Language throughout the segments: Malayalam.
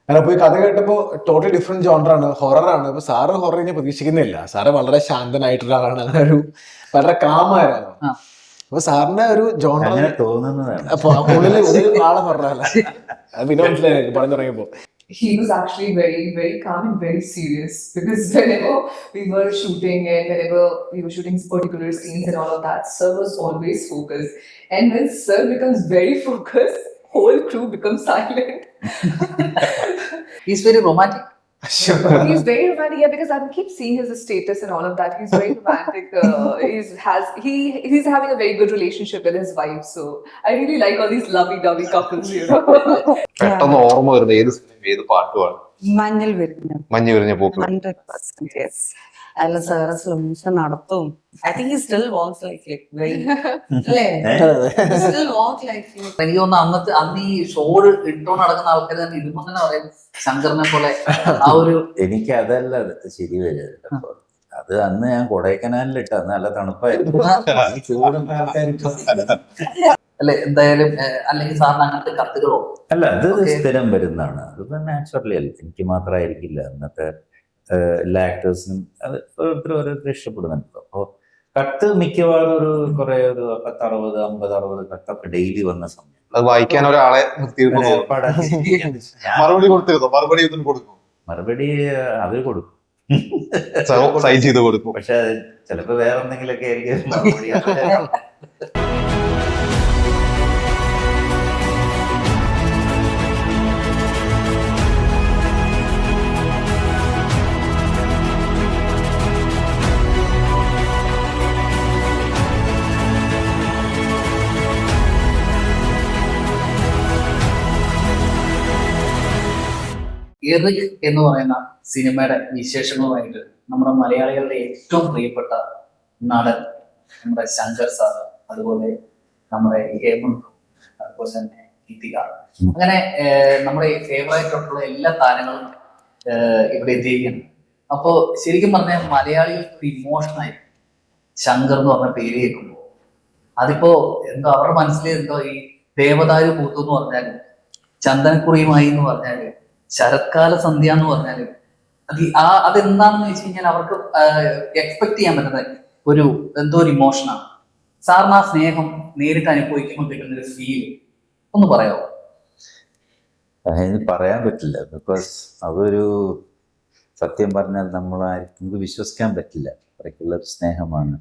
അങ്ങനെ പോയി കഥ കേട്ടപ്പോ ടോട്ടലി ഡിഫറെന്റ് ജോണറാണ്, ഹൊററാണ്. അപ്പൊ സാറ് ഹൊറർ ഞാൻ പ്രതീക്ഷിക്കുന്നില്ല. സാറ് വളരെ ശാന്തനായിട്ടുള്ള ആളാണ്, അങ്ങനെ ഒരു വളരെ കാമായിരുന്നു. അപ്പൊ സാറിന്റെ ഒരു ജോണർ ഉള്ളില് ആളെ ഹൊററല്ല, അത് പിന്നെ മനസ്സിലായി പറഞ്ഞു തുടങ്ങിയപ്പോ. He was actually very, very calm and very serious, because whenever we were shooting and whenever we were shooting particular scenes and all of that, Sir was always focused. And when Sir becomes very focused, whole crew becomes silent. He's very romantic. He's very romantic, yeah, because I keep seeing his status and all of that. He's very romantic. He's having a very good relationship with his wife. So I really like all these lovey-dovey couples, you know. പെട്ടെന്ന് ഓർമ്മ വരുന്ന ഏത് സിനിമ, ഏത് പാട്ടുമാണ്? മഞ്ഞൾ വിരിഞ്ഞ പൂക്കൾ. 100%, yes. അല്ല സാറ് സ്ലോ മോഷൻ നടത്തും. I think he still walks like very അല്ലേ? He still walk like എനിക്ക് തോന്നുന്നു അന്ന് ഈ ഷോഡ് ഇട്ടോ നടക്കുന്ന ആൾക്കാർ തന്നെ ഇതുമ്പോ തന്നെ പറയും ശങ്കറിനെ പോലെ ആ ഒരു. എനിക്ക് അതല്ല ശരി വരുന്നത്. അത് അന്ന് ഞാൻ കൊടൈക്കനാലിലിട്ട് അന്ന് നല്ല തണുപ്പായിരുന്നു. അല്ലെ എന്തായാലും, അല്ലെങ്കിൽ സാറിന് അങ്ങനത്തെ കത്തുകളോ? അല്ല, അത് സ്ഥിരം വരുന്നതാണ്. അത് നാച്ചുറലി അല്ല, എനിക്ക് മാത്രമായിരിക്കില്ല. അന്നത്തെ എല്ലാ ആക്ടേഴ്സിനും അത് ഓരോരുത്തരും ഇഷ്ടപ്പെടുന്നുണ്ട്. അപ്പോൾ കത്ത് മിക്കവാറും ഒരു 60 കത്തൊക്കെ ഡെയിലി വന്ന സമയം. അത് വായിക്കാൻ ഒരാളെ മറുപടി അവര് കൊടുക്കും, സൈൻ ചെയ്ത് കൊടുക്കും. പക്ഷെ ചിലപ്പോ വേറെ എന്തെങ്കിലുമൊക്കെ ആയിരിക്കും മറുപടി. എറിക് എന്ന് പറയുന്ന സിനിമയുടെ വിശേഷങ്ങളുമായിട്ട് നമ്മുടെ മലയാളികളുടെ ഏറ്റവും പ്രിയപ്പെട്ട നടൻ നമ്മുടെ ശങ്കർ സാർ, അതുപോലെ നമ്മുടെ ഹേമന്ത്, അതുപോലെ തന്നെ ഗീതിക, അങ്ങനെ നമ്മുടെ ഫേവറേറ്റ് ആയിട്ടുള്ള എല്ലാ താരങ്ങളും ഇവിടെ എത്തിയിരിക്കുന്നു. അപ്പോ ശരിക്കും പറഞ്ഞാൽ മലയാളികൾക്ക് ഇമോഷനായി ശങ്കർ എന്ന് പറഞ്ഞ പേര് കേൾക്കുമ്പോൾ അതിപ്പോ എന്തോ അവരുടെ മനസ്സിൽ എന്തോ ഈ ദേവദാരു പൂത്തു എന്ന് പറഞ്ഞാല്, ചന്ദനക്കുറിയുമായി എന്ന് പറഞ്ഞാല്, ശരത്കാല സന്ധ്യ എന്ന് പറഞ്ഞാല്, അതെന്താണെന്ന് വെച്ച് കഴിഞ്ഞാൽ അവർക്ക് എക്സ്പെക്ട് ചെയ്യാൻ പറ്റുന്ന ഒരു എന്തോ ഒരു ഇമോഷനാണ്. സാറിന് ആ സ്നേഹം നേരിട്ട് അനുഭവിക്കുമ്പോൾ കിട്ടുന്ന ഒരു ഫീൽ ഒന്ന് പറയാമോ? പറയാൻ പറ്റില്ല, ബിക്കോസ് അതൊരു സത്യം പറഞ്ഞാൽ നമുക്ക് വിശ്വസിക്കാൻ പറ്റില്ല. അത്രയ്ക്കുള്ള ഒരു സ്നേഹമാണ്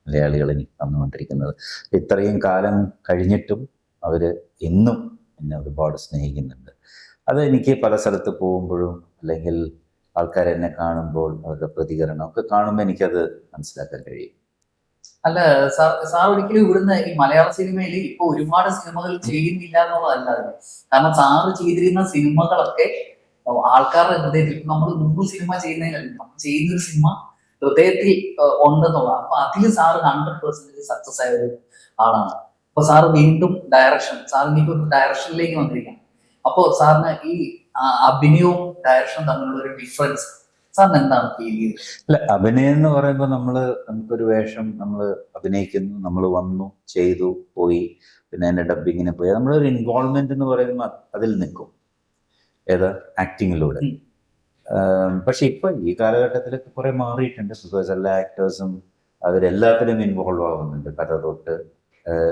മലയാളികൾ എനിക്ക് തന്നുകൊണ്ടിരിക്കുന്നത്. ഇത്രയും കാലം കഴിഞ്ഞിട്ടും അവർ ഇന്നും എന്നെ ഒരുപാട് സ്നേഹിക്കുന്നുണ്ട്. അത് എനിക്ക് പല സ്ഥലത്ത് പോകുമ്പോഴും അല്ലെങ്കിൽ ആൾക്കാർ എന്നെ കാണുമ്പോൾ അവരുടെ പ്രതികരണം ഒക്കെ കാണുമ്പോൾ എനിക്കത് മനസ്സിലാക്കാൻ കഴിയും. അല്ല സാർ ഒരിക്കലും ഇവിടുന്ന് ഈ മലയാള സിനിമയിൽ ഇപ്പൊ ഒരുപാട് സിനിമകൾ ചെയ്യുന്നില്ല എന്നുള്ളതല്ലാതെ, കാരണം സാറ് ചെയ്തിരുന്ന സിനിമകളൊക്കെ ആൾക്കാരുടെ ഹൃദയത്തിൽ, നമ്മൾ 100 സിനിമ ചെയ്യുന്നതിനല്ല, നമ്മൾ ചെയ്യുന്നൊരു സിനിമ ഹൃദയത്തിൽ ഉണ്ടെന്നുള്ളത്. അപ്പൊ അതിൽ സാറ് 100% സക്സസ് ആയ ഒരു ആളാണ്. അപ്പൊ സാറ് വീണ്ടും സാറിന് ഇപ്പൊ ഡയറക്ഷനിലേക്ക് വന്നിരിക്കണം. അപ്പോ സാറിന് ഈ അഭിനയവും ഡയറക്ഷനും തമ്മിലുള്ള ഒരു ഡിഫറൻസ് സാറിന് എന്താണ് ഫീൽ ചെയ്തത്? അല്ല, അഭിനയം എന്ന് പറയുമ്പോൾ നമുക്കൊരു വേഷം നമ്മൾ അഭിനയിക്കുന്നു, നമ്മൾ വന്നു ചെയ്തു പോയി, പിന്നെ അതിന്റെ ഡബിങ്ങിന് പോയി, നമ്മളൊരു ഇൻവോൾവ്മെന്റ് എന്ന് പറയുമ്പോൾ അതിൽ നിൽക്കും, ഏതാ ആക്ടിങ്ങിലൂടെ. പക്ഷെ ഇപ്പൊ ഈ കാലഘട്ടത്തിലൊക്കെ കുറെ മാറിയിട്ടുണ്ട്. ബിക്കോസ് എല്ലാ ആക്ടേഴ്സും അവരെല്ലാത്തിലും ഇൻവോൾവ് ആവുന്നുണ്ട്, കഥ തൊട്ട്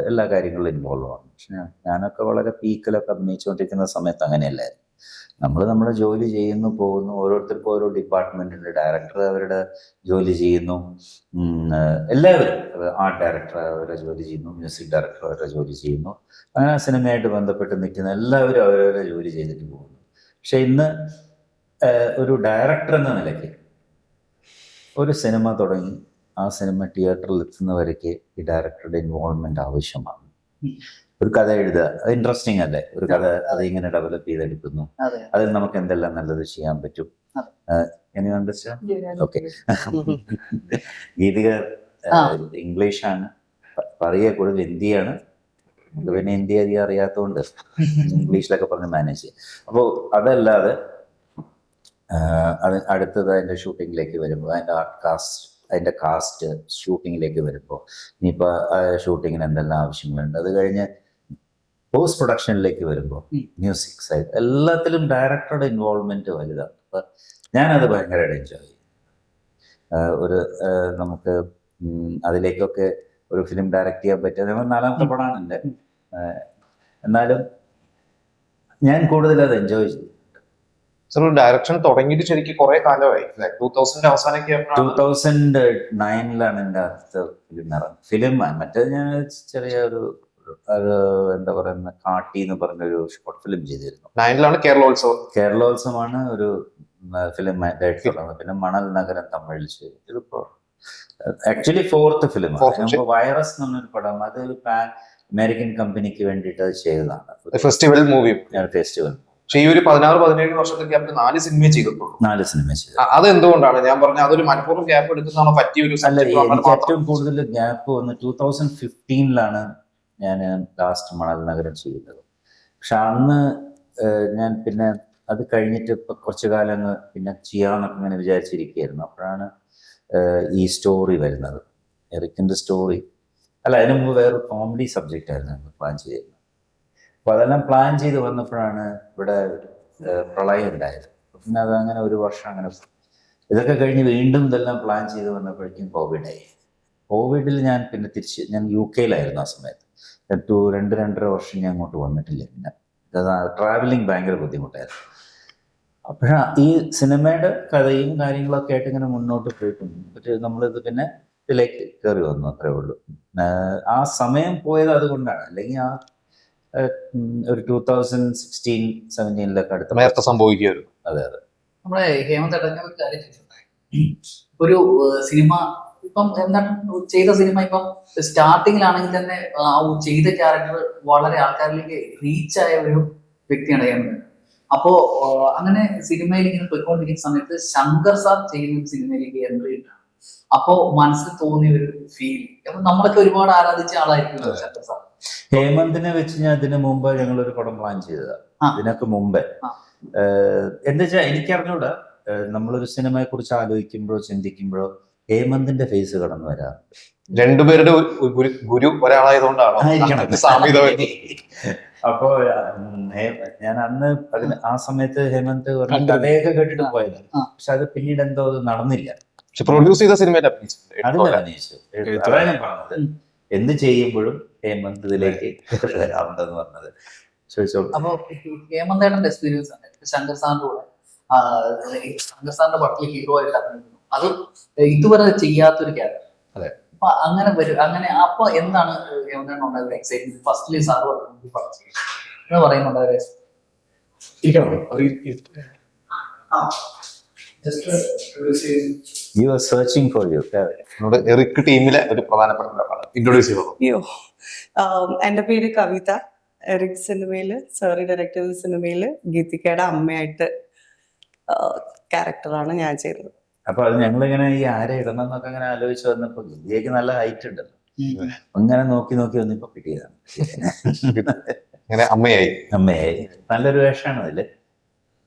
എല്ലാ കാര്യങ്ങളിലും ഇൻവോൾവ് ആവുന്നു. പക്ഷെ ഞാനൊക്കെ വളരെ പീക്കിലൊക്കെ അഭിനയിച്ചുകൊണ്ടിരിക്കുന്ന സമയത്ത് അങ്ങനെയല്ലായിരുന്നു. നമ്മൾ നമ്മുടെ ജോലി ചെയ്യുന്നു, പോകുന്നു, ഓരോരുത്തർക്കും ഓരോ ഡിപ്പാർട്ട്മെന്റുണ്ട്. ഡയറക്ടർ അവരുടെ ജോലി ചെയ്യുന്നു, എല്ലാവരും ആർട്ട് ഡയറക്ടർ അവരുടെ ജോലി ചെയ്യുന്നു, മ്യൂസിക് ഡയറക്ടർ അവരുടെ ജോലി ചെയ്യുന്നു, അങ്ങനെ സിനിമയായിട്ട് ബന്ധപ്പെട്ട് നിൽക്കുന്ന എല്ലാവരും അവരവരുടെ ജോലി ചെയ്തിട്ട് പോകുന്നു. പക്ഷെ ഇന്ന് ഒരു ഡയറക്ടർ എന്ന നിലയ്ക്ക് ഒരു സിനിമ തുടങ്ങി ആ സിനിമ തിയേറ്ററിൽ എത്തുന്നവരേക്ക് ഈ ഡയറക്ടറുടെ ഇൻവോൾവ്മെന്റ് ആവശ്യമാണ്. ഒരു കഥ എഴുതുക, അത് ഇൻട്രസ്റ്റിംഗ് അല്ലേ? ഒരു കഥ അത് ഇങ്ങനെ ഡെവലപ്പ് ചെയ്തെടുക്കുന്നു, അതിൽ നമുക്ക് എന്തെല്ലാം നല്ലത് ചെയ്യാൻ പറ്റും. ഓക്കെ, ഗീതിക ഇംഗ്ലീഷാണ് പറയുക, കൂടുതൽ ഹിന്ദിയാണ്. നമുക്ക് പിന്നെ ഹിന്ദി അധികം അറിയാത്തതുകൊണ്ട് ഇംഗ്ലീഷിലൊക്കെ പറഞ്ഞ് മാനേജ് ചെയ്യും. അപ്പോൾ അതല്ലാതെ അടുത്തത് അതിൻ്റെ ഷൂട്ടിങ്ങിലേക്ക് വരുമ്പോൾ അതിൻ്റെ കാസ്റ്റ് ഷൂട്ടിങ്ങിലേക്ക് വരുമ്പോൾ ഇനിയിപ്പോൾ ഷൂട്ടിങ്ങിന് എന്തെല്ലാം ആവശ്യങ്ങളുണ്ട്, അത് കഴിഞ്ഞ് പോസ്റ്റ് പ്രൊഡക്ഷനിലേക്ക് വരുമ്പോൾ മ്യൂസിക് സൈഡ് എല്ലാത്തിലും ഡയറക്ടറുടെ ഇൻവോൾവ്മെന്റ് വലുതാണ്. അപ്പം ഞാനത് ഭയങ്കരമായിട്ട് എൻജോയ് ചെയ്യും. നമുക്ക് അതിലേക്കൊക്കെ ഒരു ഫിലിം ഡയറക്റ്റ് ചെയ്യാൻ പറ്റിയ 4ാമത്തെ പടമാണ് എൻ്റെ. എന്നാലും ഞാൻ കൂടുതൽ അത് എൻജോയ് ചെയ്തു. ഡയറക്ഷൻ തുടങ്ങിയിട്ട് ശരിക്കും കുറെ കാലമായി. 2000 അവസാനമൊക്കെ 2009 എൻ്റെ അടുത്ത ഫിലിം മറ്റേത് ഞാൻ ചെറിയ ഒരു എന്താ പറയുന്ന കാട്ടി എന്ന് പറഞ്ഞൊരു ഷോർട്ട് ഫിലിം ചെയ്തിരുന്നു. 9 കേരളോത്സവമാണ് ഒരു ഫിലിം ഡയറക്ട് തുടങ്ങുന്നത്. പിന്നെ മണൽ നഗരം തമിഴിൽ ചെയ്തു. ഇതിപ്പോ ആക്ച്വലി 4th ഫിലിമാണ്. വൈറസ് എന്ന് പറഞ്ഞൊരു പടം, അത് ഒരു അമേരിക്കൻ കമ്പനിക്ക് വേണ്ടിയിട്ട് അത് ചെയ്തതാണ്. Festival movie. ഫെസ്റ്റിവൽ. പക്ഷേ ഈ ഒരു 16-17 വർഷത്തെ ഗ്യാപ്പിൽ 4 സിനിമ ചെയ്തിട്ടുള്ളൂ. 4 സിനിമ ചെയ്തു. അതെന്തുകൊണ്ടാണ്? ഞാൻ പറഞ്ഞ അതൊരു മനഃപൂർവ്വം ഗ്യാപ്പ് എടുക്കുന്നതാണോ പറ്റിയ ഒരു? എനിക്ക് ഏറ്റവും കൂടുതൽ ഗ്യാപ്പ് വന്ന് 2015 ഞാൻ ലാസ്റ്റ് മണൽ നഗരം ചെയ്യുന്നത്. പക്ഷെ അന്ന് ഞാൻ പിന്നെ അത് കഴിഞ്ഞിട്ട് ഇപ്പൊ കുറച്ചു കാലം പിന്നെ ചെയ്യാമെന്നൊക്കെ ഇങ്ങനെ വിചാരിച്ചിരിക്കുകയായിരുന്നു. അപ്പോഴാണ് ഈ സ്റ്റോറി വരുന്നത്, എറിക്കിന്റെ സ്റ്റോറി. അല്ല, അതിന് മുമ്പ് വേറൊരു കോമഡി സബ്ജക്റ്റ് ആയിരുന്നു പ്ലാൻ ചെയ്തിരുന്നത്. അപ്പൊ അതെല്ലാം പ്ലാൻ ചെയ്ത് വന്നപ്പോഴാണ് ഇവിടെ പ്രളയം ഉണ്ടായത്. പിന്നെ അതങ്ങനെ ഒരു വർഷം അങ്ങനെ ഇതൊക്കെ കഴിഞ്ഞ് വീണ്ടും ഇതെല്ലാം പ്ലാൻ ചെയ്ത് വന്നപ്പോഴേക്കും കോവിഡായി. കോവിഡിൽ ഞാൻ പിന്നെ ഞാൻ UK-യിലായിരുന്നു ആ സമയത്ത്. 2-2.5 വർഷം ഞാൻ അങ്ങോട്ട് വന്നിട്ടില്ല. പിന്നെ ട്രാവലിംഗ് ഭയങ്കര ബുദ്ധിമുട്ടായിരുന്നു. അപ്പോഴാ ഈ സിനിമയുടെ കഥയും കാര്യങ്ങളൊക്കെ ആയിട്ട് ഇങ്ങനെ മുന്നോട്ട് പോയിട്ടുണ്ട്. നമ്മളിത് പിന്നെ ഇതിലേക്ക് കയറി വന്നു, അത്രേ ഉള്ളൂ. ആ സമയം പോയത് അതുകൊണ്ടാണ്. അല്ലെങ്കിൽ ആ ഒരു 2016-17 അടുത്ത നേരത്തെ സംഭവിക്കുമായിരുന്നു. അതെ അതെ. നമ്മുടെ ഹേമന്ത് ഒരു കാര്യം ഒരു സിനിമ ഇപ്പം എന്താണ് ചെയ്ത സിനിമ ഇപ്പം സ്റ്റാർട്ടിങ്ങിലാണെങ്കിൽ തന്നെ ആ ചെയ്ത ക്യാരക്ടർ വളരെ ആൾക്കാരിലേക്ക് റീച്ചായ ഒരു വ്യക്തിയാണ് ഹേമന്ത്. അപ്പോ അങ്ങനെ സിനിമയിൽ ഇങ്ങനെ പോയിക്കൊണ്ടിരിക്കുന്ന സമയത്ത് ശങ്കർ സാർ ചെയ്യുന്ന സിനിമയിലേക്ക് എൻട്രി ഇട്ടാണ്. അപ്പോ മനസ്സിൽ തോന്നിയ ഒരു ഫീൽ, അപ്പൊ നമ്മളൊക്കെ ഒരുപാട് ആരാധിച്ച ആളായിരിക്കും ശങ്കർ സാർ. ഹേമന്തിനെ വെച്ച് ഞാൻ ഇതിനു മുമ്പ് ഞങ്ങളൊരു പടം പ്ലാൻ ചെയ്തതാണ്. ഇതിനൊക്കെ മുമ്പേ എന്താ വെച്ചാൽ എനിക്കറിഞ്ഞൂടാ, നമ്മളൊരു സിനിമയെ കുറിച്ച് ആലോചിക്കുമ്പോഴോ ചിന്തിക്കുമ്പോഴോ ഹേമന്തിന്റെ ഫേസ് കടന്നു വരാറുണ്ട്. രണ്ടുപേരുടെ ഗുരു ഒരാളായതുകൊണ്ടാണോ സാമ്യത? അപ്പോ ഞാൻ അന്ന് ആ സമയത്ത് ഹേമന്ത് കഥയൊക്കെ കേട്ടിട്ട് പോയത്. പക്ഷെ അത് പിന്നീട് എന്തോ അത് നടന്നില്ല. പക്ഷെ പ്രൊഡ്യൂസ് ചെയ്ത സിനിമയിൽ അതിൽ അഭിനയിച്ചു. അതാണ് ഞാൻ പറഞ്ഞത്, എന്ത് ചെയ്യുമ്പോഴും ഹേമന്ത് ഇതിലേക്ക് വരാറുണ്ടെന്ന് പറഞ്ഞത്. ചോദിച്ചോളൂ. അപ്പൊ ഹേമന്തേട്ടന്റെ എക്സ്പീരിയൻസ് ആണ് ശങ്കർ സാറിന്റെ കൂടെ. ശങ്കർ സാറിന്റെ പടത്തിൽ ഹീറോ ആയിട്ട് അഭിനയിക്കുന്നു. അത് ഇതുവരെ ചെയ്യാത്തൊരു ക്യാരക്ടർ. അതെ. അപ്പൊ അങ്ങനെ വരും. അങ്ങനെ അപ്പൊ എന്താണ് ഹേമന്തേട്ടൻ ഉണ്ടായ എക്സൈറ്റ്മെന്റ്? ഫസ്റ്റ്ലി സാർ പടം ചെയ്യും എന്ന് പറയുന്നുണ്ടായ You are searching for you. Eric ടീമിലെ ഒരു പ്രധാനപ്പെട്ട ഒരാളാണ്. ഇൻട്രൊഡ്യൂസ് ചെയ്തത്. എന്റെ പേര് കവിത. എറിക് സിനിമയില് സാറി ഡയറക്ട് ചെയ്ത സിനിമയില് ഗീതികയുടെ അമ്മയായിട്ട് ക്യാരക്ടറാണ് ഞാൻ ചെയ്തത്. അപ്പൊ അത് ഞങ്ങളിങ്ങനെ ഈ ആരെ ഇടണം എന്നൊക്കെ അങ്ങനെ ആലോചിച്ച് വന്നപ്പോ ഗീതികയ്ക്ക് നല്ല ഹൈറ്റ് ഉണ്ടല്ലോ, അങ്ങനെ നോക്കി വന്നിപ്പോ കിട്ടിയതാണ്. അങ്ങനെ അമ്മയായി. നല്ലൊരു വേഷമാണ് അതില്.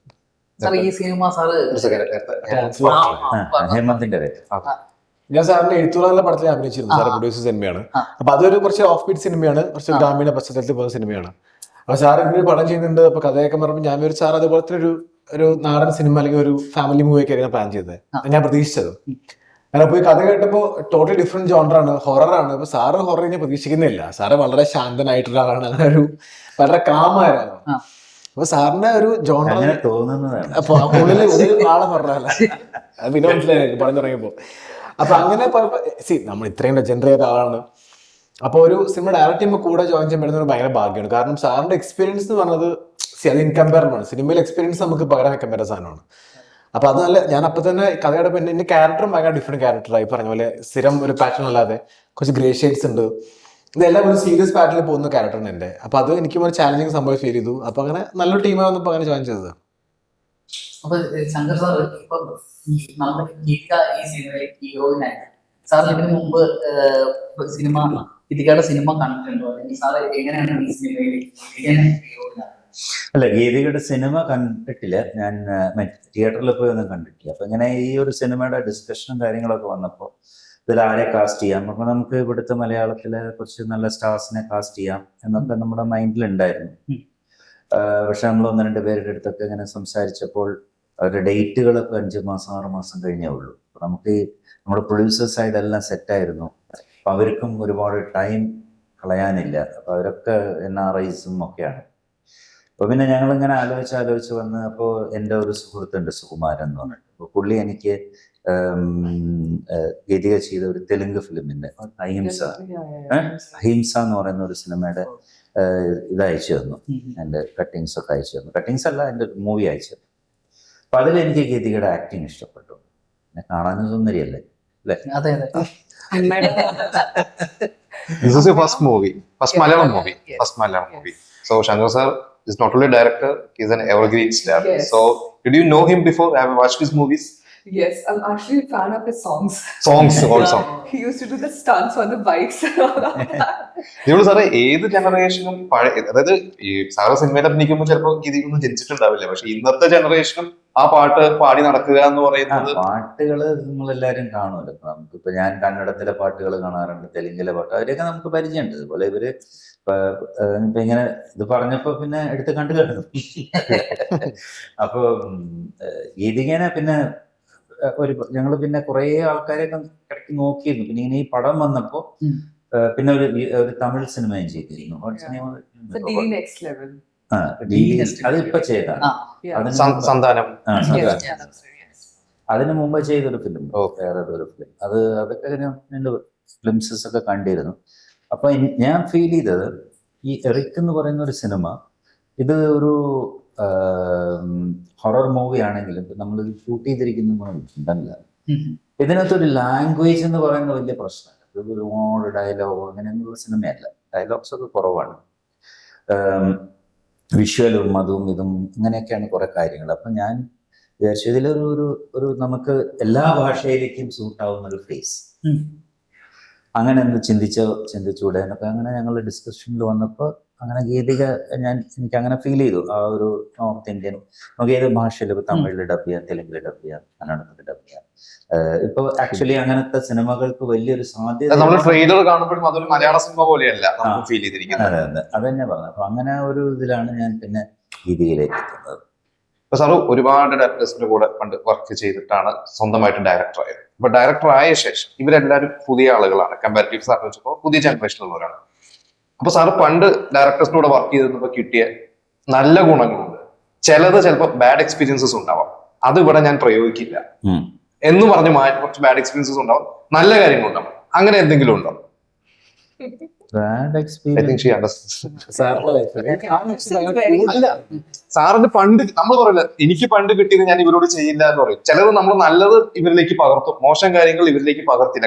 ഈ സിനിമ സാറ് ഹേമന്തിന്റെ പേര്. ഞാൻ സാറിന്റെ എഴുത്തുള്ള പടത്തിൽ അഭിനയിച്ചിരുന്നു. സാറ് പ്രൊഡ്യൂസ് സിനിമയാണ്. അപ്പൊ അതൊരു കുറച്ച് ഓഫ് ബീറ്റ് സിനിമയാണ്, കുറച്ച് ഗ്രാമീണ പശ്ചാത്തലത്തിൽ പോകുന്ന സിനിമയാണ്. അപ്പൊ സാർ ഇങ്ങനെ പടം ചെയ്യുന്നുണ്ട്. അപ്പൊ കഥയൊക്കെ പറയുമ്പോൾ ഞാൻ ഒരു സാർ അതുപോലത്തെ ഒരു നാടൻ സിനിമ അല്ലെങ്കിൽ ഒരു ഫാമിലി മൂവി ഒക്കെ പ്ലാൻ ചെയ്തത് ഞാൻ പ്രതീക്ഷിച്ചത്. അങ്ങനെ പോയി കഥ കേട്ടപ്പോ ടോട്ടലി ഡിഫറെന്റ് ജോണറാണ്, ഹൊററാണ്. അപ്പൊ സാറ് ഹൊറർ ഞാൻ പ്രതീക്ഷിക്കുന്നില്ല. സാറ് വളരെ ശാന്തനായിട്ടുള്ള ആളാണ്, അങ്ങനെ വളരെ കാമായിരുന്നു. അപ്പൊ സാറിന്റെ ഒരു ജോണർ തോന്നുന്നതാണ്. അപ്പൊ ഉള്ളില് ആളെ ഹൊററല്ല, അത് പിന്നെ മനസ്സിലായി പടം തുടങ്ങിയപ്പോ. അപ്പൊ അങ്ങനെ നമ്മൾ ഇത്രയും ലെജൻഡറി ആയ ആളാണ്. അപ്പൊ ഒരു സിനിമ ഡയറക്റ്റ് ചെയ്യുമ്പോൾ കൂടെ ജോയിൻ ചെയ്യാൻ പറ്റുന്ന ഒരു ഭയങ്കര ഭാഗ്യമാണ്. കാരണം സാറിന്റെ എക്സ്പീരിയൻസ് എന്ന് പറഞ്ഞത് അത് ഇൻകമ്പയറബിൾ ആണ്. സിനിമയിലെ എക്സ്പീരിയൻസ് നമുക്ക് പകരം വെക്കാൻ പറ്റുന്ന സാധനമാണ്. അപ്പൊ അത് നല്ല, ഞാൻ അപ്പൊ തന്നെ കഥയുടെ പിന്നെ എന്റെ ക്യാരക്ടറും ഭയങ്കര ഡിഫറെന്റ് ക്യാരക്ടറായി. പറഞ്ഞ പോലെ സ്ഥിരം ഒരു പാറ്റേൺ അല്ലാതെ കുറച്ച് ഗ്രേ ഷെയ്ഡ്സ് ഉണ്ട്. ഇതെല്ലാം ഒരു സീരിയസ് പാറ്റേണിൽ പോകുന്ന ക്യാരക്ടറാണ് എന്റെ. അപ്പൊ അത് എനിക്കും ഒരു ചാലഞ്ചിങ് സംഭവം ഫീൽ ചെയ്തു. അപ്പൊ അങ്ങനെ നല്ലൊരു ടീമായി വന്നപ്പോ അങ്ങനെ ജോയിൻ ചെയ്തത്. അപ്പൊ ശങ്കർ സാർ ഇപ്പൊ നമ്മുടെ ഗീതിക ഈ സിനിമയിൽ ഹീറോയിനായി സാർ ഇതിനു മുമ്പ് ഗീതികയുടെ സിനിമ കണ്ടിട്ടുണ്ടോ? അല്ലെങ്കിൽ സാർ എങ്ങനെയാണ് ഈ സിനിമയിൽ ഹീറോയിനാണ്? അല്ല, ഗീതികയുടെ സിനിമ കണ്ടിട്ടില്ല. ഞാൻ തിയേറ്ററിൽ പോയി ഒന്നും കണ്ടിട്ടില്ല. അപ്പൊ ഇങ്ങനെ ഈ ഒരു സിനിമയുടെ ഡിസ്കഷനും കാര്യങ്ങളൊക്കെ വന്നപ്പോൾ ഇതിൽ ആരെ കാസ്റ്റ് ചെയ്യാം, അപ്പൊ നമുക്ക് ഇവിടുത്തെ മലയാളത്തിലെ കുറച്ച് നല്ല സ്റ്റാർസിനെ കാസ്റ്റ് ചെയ്യാം എന്നൊക്കെ നമ്മുടെ മൈൻഡിലുണ്ടായിരുന്നു. പക്ഷെ നമ്മൾ 1-2 പേരുടെ അടുത്തൊക്കെ ഇങ്ങനെ സംസാരിച്ചപ്പോൾ അവരുടെ ഡേറ്റുകളൊക്കെ 5 മാസം 6 മാസം കഴിഞ്ഞേ ഉള്ളൂ. അപ്പൊ നമുക്ക് നമ്മുടെ പ്രൊഡ്യൂസേഴ്സ് സൈഡ് എല്ലാം സെറ്റായിരുന്നു. അപ്പൊ അവർക്കും ഒരുപാട് ടൈം കളയാനില്ല. അപ്പൊ അവരൊക്കെ NRIs ഒക്കെയാണ്. അപ്പൊ പിന്നെ ഞങ്ങളിങ്ങനെ ആലോചിച്ച് വന്ന്, അപ്പോൾ എൻ്റെ ഒരു സുഹൃത്തുണ്ട് സുകുമാരൻ എന്ന് പറഞ്ഞിട്ട്. അപ്പോൾ പുള്ളി എനിക്ക് ഗതിക ചെയ്ത ഒരു തെലുങ്ക് ഫിലിമിന്റെ അഹിംസ എന്ന് പറയുന്ന ഒരു സിനിമയുടെ ഇത് അയച്ചു തന്നു. എൻ്റെ കട്ടിങ്സ് ഒക്കെ അയച്ചു തന്നു. കട്ടിങ്സ് അല്ല, എൻ്റെ മൂവി അയച്ചു തന്നു. അപ്പൊ അതിലെനിക്ക് ഗതികയുടെ ആക്ടിങ് ഇഷ്ടപ്പെട്ടു. എന്നെ കാണാനും സുന്ദരിയല്ലേ അല്ലേ? അതെ അതെ. This is your first movie, first Malayalam movie, Yes. first Malayalam movie. So Shankar sir is not only a director, he's an evergreen star. Yes. So did you know him before? Have you watched his movies? Yes, I'm actually a fan of his songs. Songs also. He used to do the stunts on the bikes and all of that. നിങ്ങൾ സാറേ ഏത് ജനറേഷനും പഴയ, അതായത് ഈ സാറ് സിനിമയിൽ അഭിനയിക്കുമ്പോൾ ചിലപ്പോൾ ഗീതികൊന്നും ജനിച്ചിട്ടുണ്ടാവില്ല, പക്ഷെ ഇന്നത്തെ ജനറേഷനും ആ പാട്ട് പാടി നടക്കുക എന്ന് പറയുന്നത്. പാട്ടുകള് നമ്മളെല്ലാരും കാണുമല്ലോ. ഇപ്പൊ നമുക്കിപ്പോ ഞാൻ കന്നഡത്തിലെ പാട്ടുകൾ കാണാറുണ്ട്, തെലുങ്കിലെ പാട്ട്, അവരെയൊക്കെ നമുക്ക് പരിചയമുണ്ട്. അതുപോലെ ഇവര് ഇപ്പൊ ഇങ്ങനെ ഇത് പറഞ്ഞപ്പോ പിന്നെ എടുത്ത് കണ്ടു കാണും. അപ്പൊ ഗീതികേനെ പിന്നെ ഞങ്ങള് പിന്നെ കുറെ ആൾക്കാരെയൊക്കെ ഇടയ്ക്ക് നോക്കിയിരുന്നു. പിന്നെ ഇങ്ങനെ ഈ പടം വന്നപ്പോ പിന്നെ ഒരു തമിഴ് സിനിമയും ചെയ്തിരുന്നു. The DD Next Level. അത് ഇപ്പൊ ചെയ്താ സന്താനം. അതിന് മുമ്പ് ചെയ്തൊരു ഫിലിം, വേറെ ഒരു ഫിലിം, അതൊക്കെ രണ്ട് ഫിലിംസസ് ഒക്കെ കണ്ടിരുന്നു. അപ്പൊ ഞാൻ ഫീൽ ചെയ്തത് ഈ എറിക് എന്ന് പറയുന്ന ഒരു സിനിമ, ഇത് ഒരു ഹൊറർ മൂവി ആണെങ്കിലും നമ്മൾ ഷൂട്ട് ചെയ്തിരിക്കുന്ന ഇതിനകത്തൊരു ലാംഗ്വേജ് എന്ന് പറയുന്ന വലിയ പ്രശ്നമല്ല. ഇത് ഒരുപാട് ഡയലോഗോ അങ്ങനെയൊന്നുള്ള സിനിമയല്ല. ഡയലോഗ്സ് ഒക്കെ കുറവാണ്. വിഷ്വലും അതും ഇതും ഇങ്ങനെയൊക്കെയാണ് കുറെ കാര്യങ്ങൾ. അപ്പൊ ഞാൻ വിചാരിച്ചു ഇതിലൊരു നമുക്ക് എല്ലാ ഭാഷയിലേക്കും സൂട്ടാവുന്ന ഒരു ഫേസ് അങ്ങനെ ഒന്ന് ചിന്തിച്ചൂടെ എന്നൊക്കെ അങ്ങനെ ഞങ്ങൾ ഡിസ്കഷനിൽ വന്നപ്പോൾ അങ്ങനെ ഗീതിക എനിക്ക് അങ്ങനെ ഫീൽ ചെയ്തു. ആ ഒരു നോർത്ത് ഇന്ത്യൻ നമുക്ക് ഏത് ഭാഷയിൽ, ഇപ്പൊ തമിഴിൽ ഡബ് ചെയ്യാം, തെലുങ്കിൽ ഡബ് ചെയ്യാം, കന്നഡത്തിൽ ഡബ് ചെയ്യാം. ഇപ്പൊ ആക്ച്വലി അങ്ങനത്തെ സിനിമകൾക്ക് വലിയൊരു സാധ്യത നമ്മൾ ട്രെയിലർ കാണുമ്പോഴും അതൊരു മലയാള സിനിമ പോലെയല്ല നമുക്ക് ഫീൽ ചെയ്തിരിക്കുന്നത്. അതെ, അത് തന്നെ പറഞ്ഞു. അപ്പൊ അങ്ങനെ ഒരു ഇതിലാണ് ഞാൻ പിന്നെ ഗീതികയിലേക്ക് എത്തുന്നത്. ഇപ്പൊ സാറ് ഒരുപാട് ഡയറക്ടേഴ്സിന്റെ കൂടെ പണ്ട് വർക്ക് ചെയ്തിട്ടാണ് സ്വന്തമായിട്ട് ഡയറക്ടർ ആയത്. അപ്പൊ ഡയറക്ടർ ആയ ശേഷം ഇവരെല്ലാവരും പുതിയ ആളുകളാണ്, കമ്പാരിറ്റീവ് സാറിന് വെച്ചപ്പോൾ പുതിയ ജനറേഷനിലുള്ളവരാണ്. അപ്പൊ സാറ് പണ്ട് ഡയറക്ടേഴ്സിന്റെ കൂടെ വർക്ക് ചെയ്തപ്പോൾ കിട്ടിയ നല്ല ഗുണങ്ങളുണ്ട്, ചിലത് ചിലപ്പോൾ ബാഡ് എക്സ്പീരിയൻസസ് ഉണ്ടാവാം. അത് ഇവിടെ ഞാൻ പ്രയോഗിക്കില്ല എന്ന് പറഞ്ഞ് കുറച്ച് ബാഡ് എക്സ്പീരിയൻസസ് ഉണ്ടാവും, നല്ല കാര്യങ്ങളുണ്ടാവും. അങ്ങനെ എന്തെങ്കിലും ഉണ്ടോ? ബാഡ് എക്സ്പീരിയൻസ് സാറിന് പണ്ട് നമ്മൾ പറയില്ല, എനിക്ക് പണ്ട് കിട്ടിയത് ഞാൻ ഇവരോട് ചെയ്യില്ല എന്ന് പറയും. ചിലത് നമ്മൾ നല്ലത് ഇവരിലേക്ക് പകർത്തും, മോശം കാര്യങ്ങൾ ഇവരിലേക്ക് പകർത്തില്ല.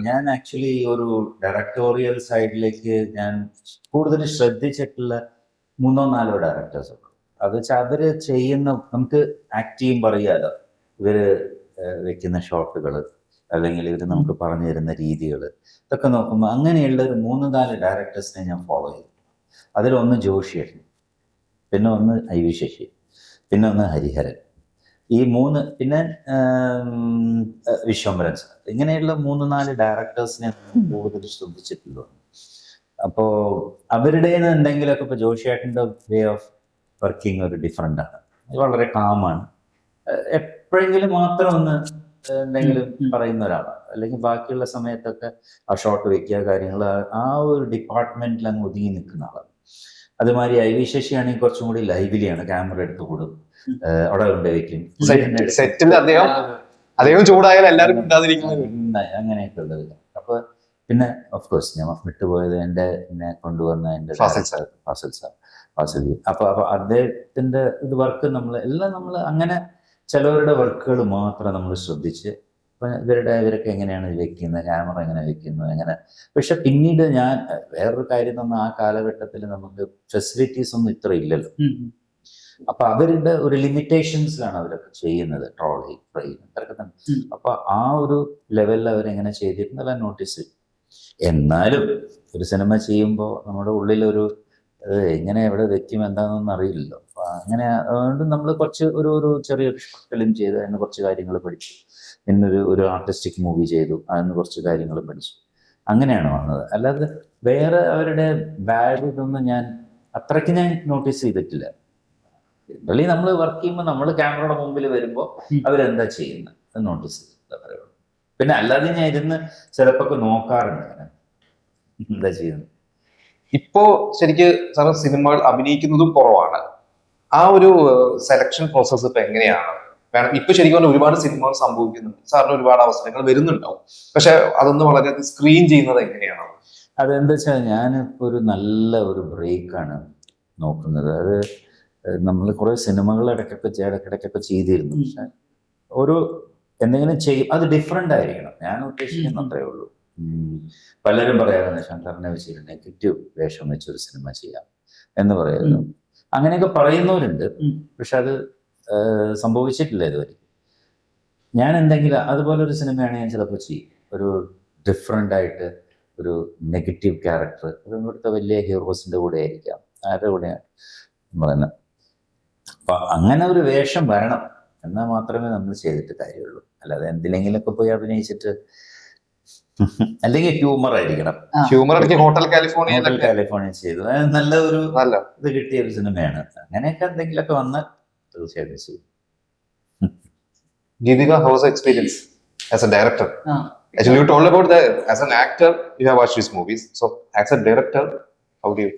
ഞാൻ ആക്ച്വലി ഒരു ഡയറക്ടോറിയൽ സൈഡിലേക്ക് ഞാൻ കൂടുതൽ ശ്രദ്ധിച്ചിട്ടുള്ള 3-4 ഡയറക്ടേഴ്സ് ഉണ്ട്. അത് വെച്ചാൽ അവര് ചെയ്യുന്ന, നമുക്ക് ആക്ട് ചെയ്യും പറയാലോ, ഇവര് വെക്കുന്ന ഷോട്ടുകൾ അല്ലെങ്കിൽ ഇവർ നമുക്ക് പറഞ്ഞു തരുന്ന രീതികൾ ഇതൊക്കെ നോക്കുമ്പോൾ അങ്ങനെയുള്ള ഒരു 3-4 ഡയറക്ടേഴ്സിനെ ഞാൻ ഫോളോ ചെയ്തു. അതിലൊന്ന് ജോഷിയേട്ടൻ, പിന്നെ ഒന്ന് IV ശശി, പിന്നെ ഒന്ന് ഹരിഹരൻ. ഈ 3, പിന്നെ വിശ്വംഭരൻ സാർ. ഇങ്ങനെയുള്ള 3-4 ഡയറക്ടേഴ്സിനെ കൂടുതൽ ശ്രദ്ധിച്ചിട്ടുള്ളൂ. അപ്പോൾ അവരുടെ എന്തെങ്കിലുമൊക്കെ, ഇപ്പോൾ ജോഷിയേട്ടൻ്റെ വേ ഓഫ് വർക്കിംഗ് ഒരു ഡിഫറെൻ്റ് ആണ്. വളരെ കാമാണ്. എപ്പോഴെങ്കിലും മാത്രം ഒന്ന് എന്തെങ്കിലും പറയുന്ന ഒരാളാണ്. അല്ലെങ്കിൽ ബാക്കിയുള്ള സമയത്തൊക്കെ ആ ഷോട്ട് വെക്കുക, കാര്യങ്ങൾ ആ ഒരു ഡിപ്പാർട്ട്മെന്റിൽ അങ്ങ് ഒതുങ്ങി നിൽക്കുന്ന ആളാണ്. അതുമാതിരി IV ശശി ആണെങ്കിൽ കുറച്ചും കൂടി ലൈവ്ലിയാണ്, ക്യാമറ എടുത്ത് കൂടും, അവിടെ കൊണ്ടുവയ്ക്കും, സെറ്റിൽ അദ്ദേഹം ചൂടായാലും എല്ലാവരും അങ്ങനെയൊക്കെ ഉള്ളത്. അപ്പൊ പിന്നെ ഓഫ് കോഴ്സ് ഞാൻ വിട്ടുപോയത് എന്നെ കൊണ്ടുവന്ന എൻ്റെ ഫാസിൽ സാർ. അപ്പൊ അദ്ദേഹത്തിന്റെ ഇത് വർക്ക് നമ്മൾ അങ്ങനെ ചിലവരുടെ വർക്കുകൾ മാത്രം നമ്മൾ ശ്രദ്ധിച്ച് ഇവരൊക്കെ എങ്ങനെയാണ് വെക്കുന്നത്, ക്യാമറ എങ്ങനെ വെക്കുന്നു, എങ്ങനെ. പക്ഷെ പിന്നീട് ഞാൻ വേറൊരു കാര്യം തന്നെ, ആ കാലഘട്ടത്തിൽ നമുക്ക് ഫെസിലിറ്റീസ് ഒന്നും ഇത്ര ഇല്ലല്ലോ. അപ്പൊ അവരുടെ ഒരു ലിമിറ്റേഷൻസിലാണ് അവരൊക്കെ ചെയ്യുന്നത്, ട്രോളി, ട്രെയിൻ, ഇതൊക്കെ തന്നെ. അപ്പൊ ആ ഒരു ലെവലിൽ അവരെങ്ങനെ ചെയ്തിരുന്നല്ല നോട്ടീസ്. എന്നാലും ഒരു സിനിമ ചെയ്യുമ്പോൾ നമ്മുടെ ഉള്ളിലൊരു എങ്ങനെ എവിടെ വെക്കും എന്താണെന്നൊന്നും അറിയില്ലല്ലോ. അപ്പൊ അങ്ങനെ അതുകൊണ്ട് നമ്മൾ കുറച്ച് ഒരു ചെറിയൊരു ഫിലിം ചെയ്ത് അതിന് കുറച്ച് കാര്യങ്ങൾ പഠിച്ചു. ഒരു ആർട്ടിസ്റ്റിക് മൂവി ചെയ്തു, അതിന് കുറച്ച് കാര്യങ്ങൾ പഠിച്ചു, അങ്ങനെയാണ് വന്നത്. അല്ലാതെ വേറെ അവരുടെ ബാഡ് ഇതൊന്നും ഞാൻ അത്രയ്ക്ക് ഞാൻ നോട്ടീസ് ചെയ്തിട്ടില്ല. ജനറലി നമ്മൾ വർക്ക് ചെയ്യുമ്പോൾ നമ്മൾ ക്യാമറയുടെ മുമ്പിൽ വരുമ്പോൾ അവരെന്താ ചെയ്യുന്നത് നോട്ടീസ് ചെയ്തിട്ടില്ല, അത്രേ ഉള്ളൂ. പിന്നെ അല്ലാതെ ഞാൻ ഇരുന്ന് ചിലപ്പോൾ നോക്കാറുണ്ട് ഞാൻ എന്താ ചെയ്യുന്നത്. ഇപ്പോ ശരിക്ക് സാറ് സിനിമകൾ അഭിനയിക്കുന്നതും കുറവാണ്. ആ ഒരു സെലക്ഷൻ പ്രോസസ്സ് ഇപ്പൊ എങ്ങനെയാണ്? കാരണം ഇപ്പൊ ശരിക്കും പറഞ്ഞാൽ ഒരുപാട് സിനിമകൾ സംഭവിക്കുന്നുണ്ട്, സാറിന് ഒരുപാട് അവസരങ്ങൾ വരുന്നുണ്ടാവും, പക്ഷെ അതൊന്ന് വളരെ സ്ക്രീൻ ചെയ്യുന്നത് എങ്ങനെയാണ്? അതെന്താ വെച്ചാൽ ഞാനിപ്പോൾ ഒരു നല്ല ഒരു ബ്രേക്കാണ് നോക്കുന്നത്. അത് നമ്മൾ കുറേ സിനിമകൾ ഇടയ്ക്കൊക്കെ ചെയ്തിരുന്നു, പക്ഷെ ഒരു എന്തെങ്കിലും ചെയ്യും അത് ഡിഫറെൻ്റ് ആയിരിക്കണം, ഞാൻ ഉദ്ദേശിക്കുന്ന അത്രേ ഉള്ളൂ. പലരും പറയാറുണ്ട് ശങ്കറിനെ വെച്ചൊരു നെഗറ്റീവ് വേഷം വെച്ചൊരു സിനിമ ചെയ്യാം എന്ന് പറയുന്നു, അങ്ങനെയൊക്കെ പറയുന്നവരുണ്ട്. പക്ഷെ അത് സംഭവിച്ചിട്ടില്ല ഇതുവരെ. ഞാൻ എന്തെങ്കിലും അതുപോലെ ഒരു സിനിമയാണ് ഞാൻ ചിലപ്പോൾ ചെയ്യും, ഒരു ഡിഫറെൻ്റ് ആയിട്ട് ഒരു നെഗറ്റീവ് ക്യാരക്ടർ, അത് ഇവിടുത്തെ വലിയ ഹീറോസിൻ്റെ കൂടെ ആയിരിക്കാം, ആരുടെ കൂടെയാണ് പറയുന്നത്. അപ്പം അങ്ങനെ ഒരു വേഷം വരണം എന്നാൽ മാത്രമേ നമ്മൾ ചെയ്തിട്ട് കാര്യമുള്ളൂ. അല്ലാതെ എന്തിലെങ്കിലൊക്കെ പോയി അഭിനയിച്ചിട്ട് അല്ലെങ്കിൽ ഹ്യൂമർ ആയിരിക്കണം. ഹ്യൂമർ ഹോട്ടൽ കാലിഫോർണിയ ചെയ്തു, നല്ല ഒരു ഇത് കിട്ടിയ ഒരു സിനിമയാണ്. അങ്ങനെയൊക്കെ എന്തെങ്കിലുമൊക്കെ വന്നാൽ തീർച്ചയായിട്ടും ചെയ്യും. Geetika, how was the experience as a director? Actually, you told about that as an actor, you have watched these movies. So, as a director, how do you?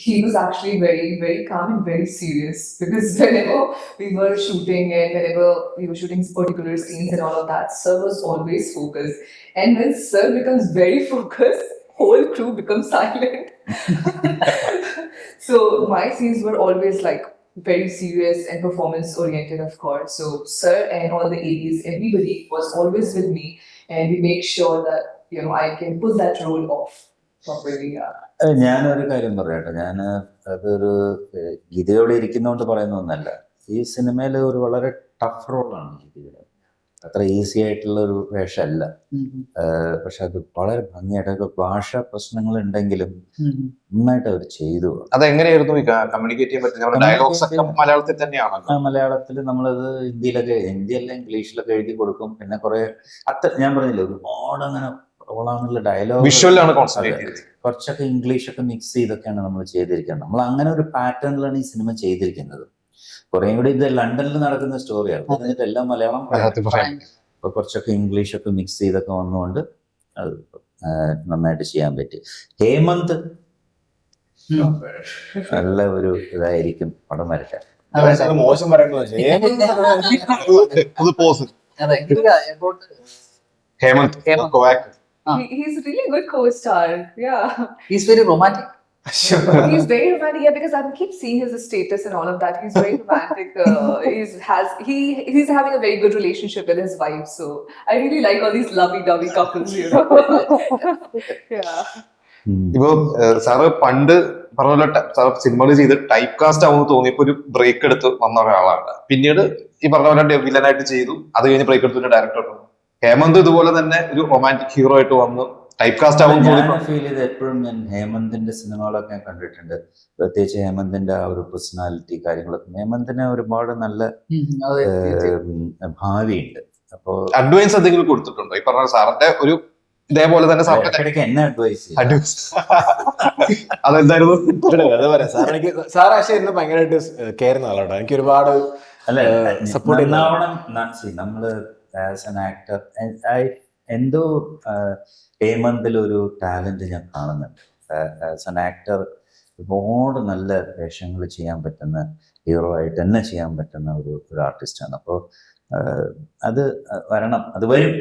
He was actually very, very calm and very serious, because whenever we were shooting and whenever we were shooting particular scenes and all of that, Sir was always focused. And when Sir becomes very focused, whole crew becomes silent. So my scenes were always like very serious and performance oriented, of course. So Sir and all the ADs, everybody was always with me, and we make sure that I can pull that role off properly. ഞാനൊരു കാര്യം പറയട്ടെ, ഞാൻ അതൊരു ഗീതയോടെ ഇരിക്കുന്നതുകൊണ്ട് പറയുന്ന ഒന്നല്ല. ഈ സിനിമയിൽ ഒരു വളരെ ടഫ് റോളാണ് ഗീതയുടെ, അത്ര ഈസി ആയിട്ടുള്ള ഒരു വേഷമല്ല. പക്ഷെ അത് വളരെ ഭംഗിയായിട്ട് ഭാഷാ പ്രശ്നങ്ങൾ ഉണ്ടെങ്കിലും നന്നായിട്ട് അവർ ചെയ്തു. അതെങ്ങനെയായിരുന്നു കമ്മ്യൂണിക്കേറ്റ് ചെയ്യാൻ പറ്റുന്നത്? ഡയലോഗ്സ് ഒക്കെ മലയാളത്തിൽ തന്നെയാണ്. മലയാളത്തിൽ നമ്മളത് ഹിന്ദിയല്ല ഇംഗ്ലീഷിലൊക്കെ എഴുതി കൊടുക്കും. പിന്നെ കുറെ ഞാൻ പറഞ്ഞില്ലേ ഒരുപാട് അങ്ങനെ റോളാണെന്നുള്ള ഡയലോഗ് വിഷ്വലാണ് കോൺസെൻട്രേറ്റ് ചെയ്തത്. കുറച്ചൊക്കെ ഇംഗ്ലീഷൊക്കെ മിക്സ് ചെയ്തൊക്കെയാണ് നമ്മൾ ചെയ്തിരിക്കുന്നത്. നമ്മൾ അങ്ങനെ ഒരു പാറ്റേണിലാണ് ഈ സിനിമ ചെയ്തിരിക്കുന്നത്. കുറേ കൂടി ഇത് ലണ്ടനിൽ നടക്കുന്ന സ്റ്റോറിയാണ്, എന്നിട്ട് എല്ലാം മലയാളം അപ്പൊ കുറച്ചൊക്കെ ഇംഗ്ലീഷൊക്കെ മിക്സ് ചെയ്തൊക്കെ വന്നുകൊണ്ട് അത് നന്നായിട്ട് ചെയ്യാൻ പറ്റി. ഹേമന്ത് നല്ല ഒരു ഇതായിരിക്കും പടം വരയ്ക്കാൻ. മോശം Hemant He's really good co-star. Yeah. He's very romantic. He's very romantic, yeah, because I keep seeing his status and all of that. He's very romantic. He's having a very good relationship with his wife. So I really like all these lovey-dovey couples, Yeah. ഇപ്പൊ സാറ് പണ്ട് പറഞ്ഞ സാർ സിനിമകൾ ചെയ്ത് ടൈപ്പ് കാസ്റ്റ് ആവുമെന്ന് തോന്നിയപ്പോ ഒരു ബ്രേക്ക് എടുത്ത് വന്ന ഒരാളാണ്. പിന്നീട് ഈ പറഞ്ഞ പോലെ വില്ലനായിട്ട് ചെയ്തു, അത് കഴിഞ്ഞ് ബ്രേക്ക് എടുത്ത് ഡയറക്ടർ. ഹേമന്ത് ഇതുപോലെ തന്നെ ഒരു റൊമാൻറ്റിക് ഹീറോ ആയിട്ട് വന്ന് ടൈപ്പ് കാസ്റ്റ് ആവുന്ന ഫീൽ ചെയ്ത് എപ്പോഴും ഞാൻ ഹേമന്തിന്റെ സിനിമകളൊക്കെ കണ്ടിട്ടുണ്ട്. പ്രത്യേകിച്ച് ഹേമന്തിന്റെ ആ ഒരു പേഴ്സണാലിറ്റി കാര്യങ്ങളൊക്കെ, ഹേമന്തിന് ഒരുപാട് നല്ല ഭാവിയുണ്ട്. അപ്പോ അഡ്വൈസ് എന്തെങ്കിലും കൊടുത്തിട്ടുണ്ടോ ഈ പറഞ്ഞ സാറിന്റെ ഒരു ഇതേപോലെ തന്നെ എന്നെ അഡ്വൈസ് അതെന്തായിരുന്നു? സാർ ആശയം ഇന്ന് ഭയങ്കരമായിട്ട് കയറുന്ന ആളാട്ടോ. എനിക്ക് ഒരുപാട് സപ്പോർട്ട് നമ്മള് ആസ് ആൻ ആക്ടർ എന്തോ ഹേമന്തിൽ ഒരു ടാലന്റ് ഞാൻ കാണുന്നുണ്ട്. ആസ് ആൻ ആക്ടർ ഒരുപാട് നല്ല വേഷങ്ങൾ ചെയ്യാൻ പറ്റുന്ന, ഹീറോ ആയിട്ട് തന്നെ ചെയ്യാൻ പറ്റുന്ന ഒരു ആർട്ടിസ്റ്റാണ്. അപ്പോൾ അത് വരണം, അത് വരും.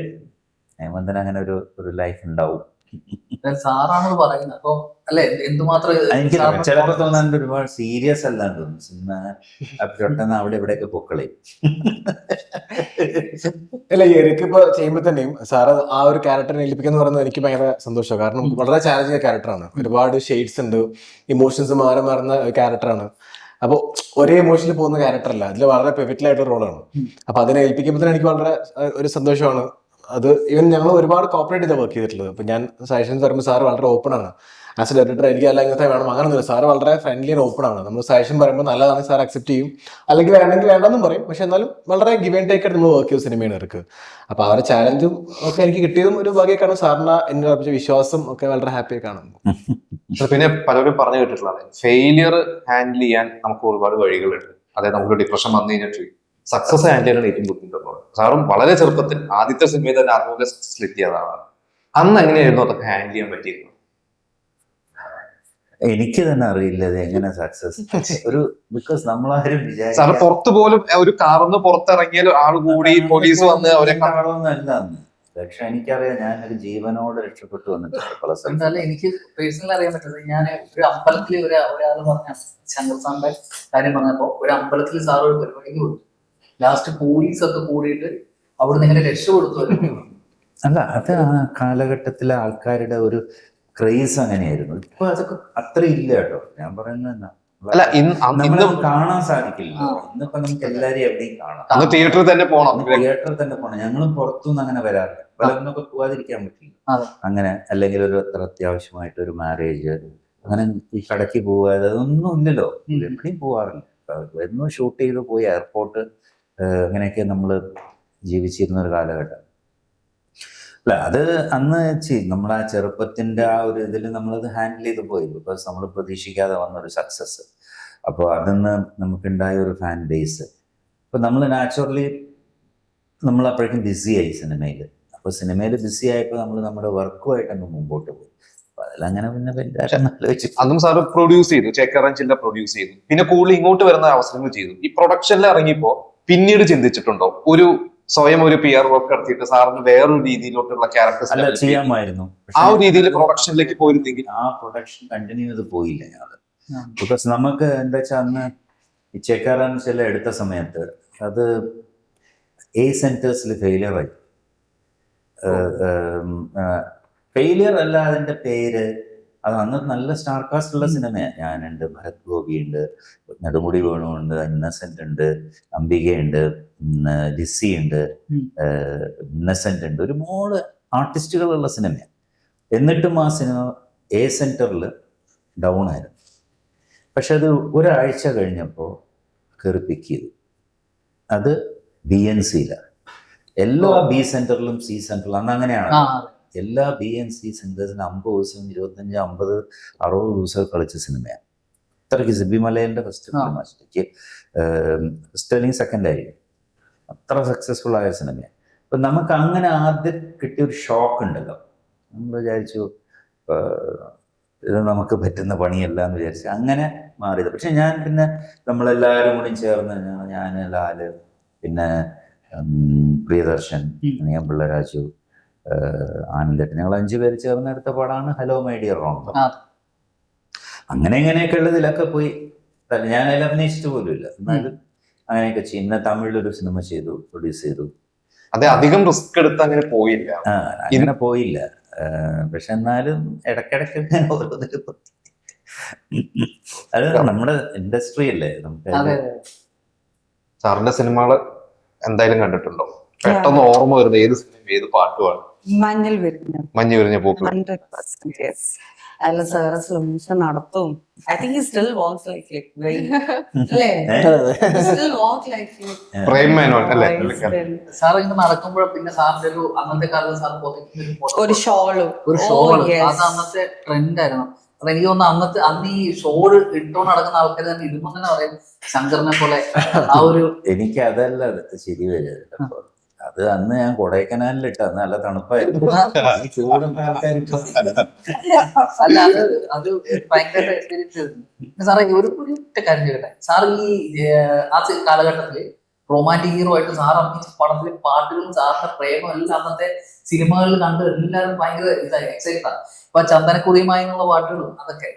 ഹേമന്തിന് അങ്ങനെ ഒരു ലൈഫ് ഉണ്ടാവും. സാറാണ് പറയുന്നത്. അപ്പൊ അല്ലെ എന്തുമാത്രം എനിക്ക് ചിലപ്പോ തോന്നാൻ ഒരുപാട് സീരിയസ് അല്ലാന്ന് തോന്നുന്നു സിനിമ. പെട്ടെന്ന് അവിടെ ഇവിടെയൊക്കെ പൊക്കളെ അല്ല, എനിക്കിപ്പോ ചെയ്യുമ്പോ തന്നെയും സാറ് ആ ഒരു ക്യാരക്ടറിനെ ഏൽപ്പിക്കുന്ന പറയുന്നത് എനിക്ക് ഭയങ്കര സന്തോഷമാണ്. കാരണം വളരെ ചാലഞ്ചിങ് ക്യാരക്ടറാണ്, ഒരുപാട് ഷെയ്ഡ്സ് ഉണ്ട്, ഇമോഷൻസ് മാറുന്ന ക്യാരക്ടറാണ്. അപ്പോൾ ഒരേ ഇമോഷനിൽ പോകുന്ന ക്യാരക്ടറല്ല, അതിൽ വളരെ പെവിറ്റലായിട്ടുള്ള റോളാണ്. അപ്പൊ അതിനെ ഏൽപ്പിക്കുമ്പോൾ തന്നെ എനിക്ക് വളരെ ഒരു സന്തോഷമാണ്. അത് ഈവൻ ഞങ്ങൾ ഒരുപാട് കോപ്പറേറ്റ് ചെയ്ത് വർക്ക് ചെയ്തിട്ടുള്ളത്. അപ്പൊ ഞാൻ സജഷൻസ് പറയുമ്പോൾ സാറ് വളരെ ഓപ്പൺ ആണ്. ആസ് എ ഡയറക്ടർ എനിക്ക് അല്ല ഇങ്ങനത്തെ വേണം അങ്ങനെയൊന്നുമില്ല. സാറ് വളരെ ഫ്രണ്ട്ലി ആൻഡ് ഓപ്പൺ ആണ്. നമ്മൾ സജഷൻ പറയുമ്പോൾ നല്ലതാണ് സാർ അക്സെപ്റ്റ് ചെയ്യും, അല്ലെങ്കിൽ വേണമെങ്കിൽ വേണ്ടെന്നും പറയും. പക്ഷെ എന്നാലും വളരെ ഗിവ് ആൻഡ് ടേക്ക് ആയിട്ട് നമ്മൾ വർക്ക് ചെയ്യും സിനിമയാണ് ഇവർക്ക്. അപ്പോൾ അവരുടെ ചാലഞ്ചും ഒക്കെ എനിക്ക് കിട്ടിയതും ഒരു ഭാഗ്യമായിക്കാണ്. സാറിന് എന്നെ അർപ്പിച്ച വിശ്വാസം ഒക്കെ വളരെ ഹാപ്പിയായി കാണുന്നു. പിന്നെ പലരും പറഞ്ഞു കേട്ടിട്ടുള്ളതാണ് ഫെയിലിയർ ഹാൻഡിൽ ചെയ്യാൻ നമുക്ക് ഒരുപാട് വഴികളുണ്ട്. അതായത് നമുക്ക് ഡിപ്രഷൻ വന്നു കഴിഞ്ഞിട്ട് സക്സസ് ഹാൻഡിൽ ചെയ്യാൻ ഏറ്റവും ബുദ്ധിമുട്ടുള്ളത്. സാറും വളരെ ചെറുപ്പത്തിൽ ആദ്യത്തെ സിനിമയിൽ തന്നെ ആത്മീയ സക്സസ് എത്തിയതാണ്. അന്ന് എങ്ങനെയായിരുന്നു അതൊക്കെ ഹാൻഡിൽ ചെയ്യാൻ പറ്റിയിരുന്നു? എനിക്ക് തന്നെ അറിയില്ല അത് എങ്ങനെ സക്സസ് ഒരു ബിക്കോസ് നമ്മളാരും സാറ് പുറത്ത് പോലും ഒരു കാറിന്ന് പുറത്തിറങ്ങിയാലും ആൾ കൂടി പോലീസ് വന്ന് അവരെ കാണുമെന്നല്ല അന്ന്. പക്ഷെ എനിക്കറിയാം ഞാനൊരു ജീവനോട് രക്ഷപ്പെട്ടു വന്നിട്ടുണ്ട് പല സ്ഥലത്തും. എന്തായാലും എനിക്ക് പേഴ്സണലി അറിയാൻ പറ്റുന്നത്, ഞാൻ ഒരു അമ്പലത്തിൽ ഒരാൾ പറഞ്ഞ ശങ്കർ സാറിന്റെ കാര്യം പറഞ്ഞപ്പോ ഒരു അമ്പലത്തിൽ സാർ ഒരു പരിപാടിക്ക് പോയി, ലാസ്റ്റ് പോലീസ് ഒക്കെ കൂടിയിട്ട് അവിടുന്ന് എങ്ങനെ രക്ഷപ്പെടുത്തു. അല്ല അത് ആ കാലഘട്ടത്തിലെ ആൾക്കാരുടെ ഒരു ക്രേസ് അങ്ങനെയായിരുന്നു. ഇപ്പൊ അതൊക്കെ അത്ര ഇല്ല കേട്ടോ. ഞാൻ പറയുന്നത് അല്ല നമ്മളെ കാണാൻ സാധിക്കില്ല. ഇന്നിപ്പോ നമുക്ക് എല്ലാരെയും എവിടെയും കാണാം. തിയേറ്ററിൽ തന്നെ പോകണം. തിയേറ്ററിൽ തന്നെ പോകണം. ഞങ്ങളും പുറത്തുനിന്ന് അങ്ങനെ വരാറില്ല. പലർന്നൊക്കെ പോവാതിരിക്കാൻ പറ്റില്ല അങ്ങനെ. അല്ലെങ്കിൽ ഒരു അത്ര അത്യാവശ്യമായിട്ട് ഒരു മാരേജ് അങ്ങനെ ഈ കടയ്ക്ക് പോവാതെ അതൊന്നും ഇല്ലല്ലോ. എവിടെയും പോവാറില്ല. എന്നും ഷൂട്ട് ചെയ്ത് പോയി എയർപോർട്ട് അങ്ങനെയൊക്കെ നമ്മൾ ജീവിച്ചിരുന്ന ഒരു കാലഘട്ടം. അല്ല അത് അന്ന് നമ്മളാ ചെറുപ്പത്തിന്റെ ആ ഒരു ഇതിൽ നമ്മളത് ഹാൻഡിൽ ചെയ്ത് പോയി. ബിക്കോസ് നമ്മൾ പ്രതീക്ഷിക്കാതെ വന്നൊരു സക്സസ്. അപ്പോൾ അതിന്ന് നമുക്കുണ്ടായ ഒരു ഫാൻ ബേസ്. അപ്പോൾ നമ്മൾ നാച്ചുറലി നമ്മളപ്പോഴേക്കും ബിസിയായി സിനിമയിൽ. അപ്പോൾ സിനിമയിൽ ബിസി ആയപ്പോൾ നമ്മൾ നമ്മുടെ വർക്കുമായിട്ട് അങ്ങ് മുമ്പോട്ട് പോയി. അപ്പൊ അതിലങ്ങനെ പിന്നെ ആലോചിച്ചു. അന്നും സാറ് പ്രൊഡ്യൂസ് ചെയ്തു, ചേക്കറഞ്ചില്ല പ്രൊഡ്യൂസ് ചെയ്തു. പിന്നെ കൂടുതൽ ഇങ്ങോട്ട് വരുന്ന അവസരങ്ങൾ ചെയ്തു. ഈ പ്രൊഡക്ഷനിൽ ഇറങ്ങിയപ്പോ പിന്നീട് ചിന്തിച്ചിട്ടുണ്ടോ ഒരു സ്വയം ഒരു PR വർക്ക് നടത്തിയിട്ട് സാറിന് വേറൊരു രീതിയിലോട്ടുള്ള ക്യാരക്ടേഴ്സ് ചെയ്യാമായിരുന്നു? ആ ഒരു രീതിയിൽ പ്രൊഡക്ഷനിലേക്ക് പോയിരുന്നെങ്കിൽ ആ പ്രൊഡക്ഷൻ കണ്ടിന്യൂ ചെയ്ത് പോയില്ല ഞങ്ങൾ. ബിക്കോസ് നമുക്ക് എന്താ വെച്ചാൽ അന്ന് ഈ ചേക്കാറാൻസില എടുത്ത സമയത്ത് അത് A സെന്റേഴ്സിൽ ഫെയിലിയർ ആയി. ഫെയിലിയർ അല്ല അതിന്റെ പേര്. അത് അന്ന് നല്ല സ്റ്റാർ കാസ്റ്റ് ഉള്ള സിനിമയാണ്. ഞാനുണ്ട്, ഭരത് ഗോപി ഉണ്ട്, നെടുമുടി വേണുണ്ട്, ഇന്നസെന്റ് ഉണ്ട്, അംബികയുണ്ട്, ലിസി ഉണ്ട്, ഇന്നസെന്റ് ഉണ്ട്, ഒരുപാട് ആർട്ടിസ്റ്റുകളുള്ള സിനിമയാണ്. എന്നിട്ടും ആ സിനിമ A സെന്ററിൽ ഡൗൺ ആയിരുന്നു. പക്ഷെ അത് ഒരാഴ്ച കഴിഞ്ഞപ്പോൾ കയറി പിക്ക് ചെയ്തു. അത് BNCയിലാണ്. എല്ലാ B സെന്ററിലും C സെന്ററിലും അന്ന് അങ്ങനെയാണ്. എല്ലാ BNC സെന്റേഴ്സിന് 50 ദിവസം 25, 50, 60 ദിവസം കളിച്ച സിനിമയാണ്. അത്രയ്ക്ക് സിബി മലയന്റെ ഫസ്റ്റ് ഫിലിമാറ്റിക്ക് ഫസ്റ്റ് അല്ലെങ്കിൽ സെക്കൻഡ് ആയിരിക്കും. അത്ര സക്സസ്ഫുൾ ആയ സിനിമയാണ്. അപ്പൊ നമുക്ക് അങ്ങനെ ആദ്യം കിട്ടിയൊരു ഷോക്ക് ഉണ്ടല്ലോ. നമ്മൾ വിചാരിച്ചു ഇത് നമുക്ക് പറ്റുന്ന പണിയല്ല എന്ന് വിചാരിച്ചു അങ്ങനെ മാറിയത്. പക്ഷെ ഞാൻ പിന്നെ നമ്മളെല്ലാവരും കൂടി ചേർന്ന് ഞാൻ, ലാല്, പിന്നെ പ്രിയദർശൻ, പിള്ളരാജു, ആനന്ദേട്ടൻ, ഞങ്ങൾ 5 പേര് ചേർന്ന് എടുത്ത പടമാണ് ഹലോ മൈ ഡിയർ റോങ്. അങ്ങനെ ഇങ്ങനെയൊക്കെ ഉള്ളതിലൊക്കെ പോയി. ഞാൻ അതിൽ അഭിനയിച്ചിട്ട് പോലും ഇല്ല. എന്നാലും അങ്ങനെയൊക്കെ ചെയ്യും. ഇന്ന് തമിഴിലൊരു സിനിമ ചെയ്തു, പ്രൊഡ്യൂസ് ചെയ്തു. അതെ, അധികം റിസ്ക് എടുത്ത് അങ്ങനെ പോയില്ല. അങ്ങനെ പോയില്ല. പക്ഷെ എന്നാലും ഇടയ്ക്കിടയ്ക്ക് അത് നമ്മുടെ ഇൻഡസ്ട്രി അല്ലേ. നമുക്ക് സാറിന്റെ സിനിമകള് എന്തായാലും കണ്ടിട്ടുണ്ടോ? പെട്ടെന്ന് ഓർമ്മ വരുന്ന ഏത് സിനിമ, ഏത് പാട്ടുമാണ്? മഞ്ഞൾ വിരിഞ്ഞ പൂക്കൾ. 100%. Yes. അല്ല സാറ് സ്ലോ മോഷൻ നടത്തും. I think he still walks like very still walk like Prem Menon അല്ലേ? സാർ ഇങ്ങനെ നടക്കുമ്പോഴും പിന്നെ സാറിന്റെ ഒരു അന്നത്തെ കാലത്ത് സാർ ഒരു ഷോള് അത് അന്നത്തെ ട്രെൻഡ് ആയിരുന്നു. അപ്പൊ എനിക്ക് തോന്നുന്നു അന്ന് ഈ ഷോള് ഇട്ടോണ്ട് നടക്കുന്ന ആൾക്കാർ തന്നെ ഇടുമ്പോ തന്നെ പറയും ശങ്കറിനെ പോലെ ആ ഒരു. എനിക്ക് അതല്ല ശരി വരിക. അത് അന്ന് ഞാൻ കൊടൈക്കനാലിലിട്ട നല്ല തണുപ്പായിരുന്നു. അല്ല അത് ഭയങ്കര എക്സ്പീരിയൻസ്. സാറേ ഒരു കാര്യം ചെയ്യട്ടെ, സാർ ഈ ആ കാലഘട്ടത്തില് റൊമാൻറ്റിക് ഹീറോ ആയിട്ട് സാർ അഭിനയിച്ച പടത്തിലെ പാട്ടുകളും സാറിന്റെ പ്രേമം എല്ലാം അന്നത്തെ സിനിമകളിൽ കണ്ട് എല്ലാവരും ഭയങ്കര ഇതായി എക്സൈറ്റഡ് ആണ്. ഇപ്പൊ ചന്ദനക്കുറിയുമായി എന്നുള്ള പാട്ടുകളും അതൊക്കെ.